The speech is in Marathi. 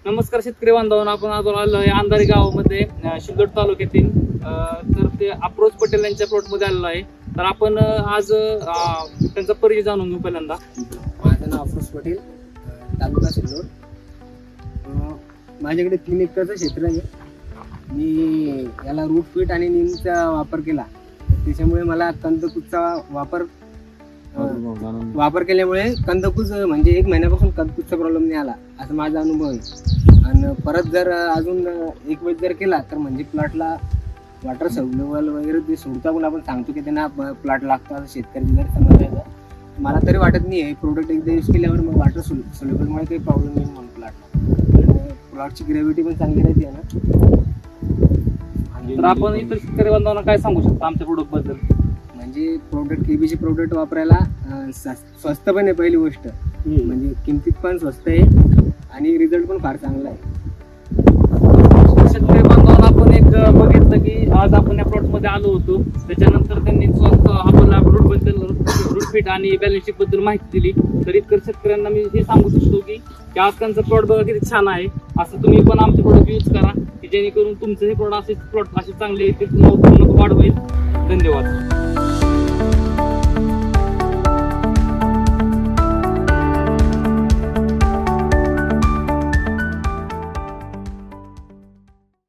नमस्कार शेतकरी बांधवांनो, आपण आलो आहे अंधारी गावामध्ये शिल्लोड तालुक्यातील तर ते अप्रोच पटेल यांच्या प्लॉट मध्ये आलेलो आहे. तर आपण आज त्यांचा परिचय जाणून घेऊ. पहिल्यांदा माझं नाव अप्रोच पटेल, तालुका शिल्लोड. माझ्याकडे 3 एकरचं क्षेत्र आहे. मी याला रूट फीट आणि नीमचा वापर केला, त्याच्यामुळे मला कंदकुजचा वापर केल्यामुळे कंदकुज म्हणजे 1 महिन्यापासून कंदकुजचा प्रॉब्लेम नाही आला, असा माझा अनुभव आहे. आणि परत जर अजून एक वेळ जर केला तर म्हणजे प्लॉटला वॉटर सोल्युबल वगैरे ते सोडता पण आपण सांगतो की त्यांना प्लॉट लागतो, असं शेतकरी जर समजायचं. मला तरी वाटत नाही आहे प्रोडक्ट एकदा यूज केल्यावर मग वॉटर सोल्युबलमुळे काही प्रॉब्लेम नाही म्हणून प्लॉटला. प्लॉटची ग्रॅव्हिटी पण चांगली राहते ना. तर आपण इतर शेतकरी बांधवांना काय सांगू शकतो आमच्या प्रोडक्ट बद्दल? म्हणजे प्रोडक्ट केबीचे प्रोडक्ट वापरायला स्वस्त पण आहे पहिली गोष्ट, म्हणजे किमतीत पण स्वस्त आहे आणि रिझल्ट पण फार चांगला आहे. शेतकरी बांधवांना आपण एक बघितलं की आज आपण या प्लॉट मध्ये आलो होतो, त्याच्यानंतर त्यांनी आपल्याला प्लॉट बद्दल रूट फिट आणि बॅलन्स शीट बद्दल माहिती दिली. तर इतर शेतकऱ्यांना मी हे सांगू शकतो की आज त्यांचं प्लॉट बघा किती छान आहे. असं तुम्ही पण आमचे प्रोडक्ट यूज करा की जेणेकरून तुमचं हे प्लॉट असे चांगले येतील, वाढ होईल. धन्यवाद.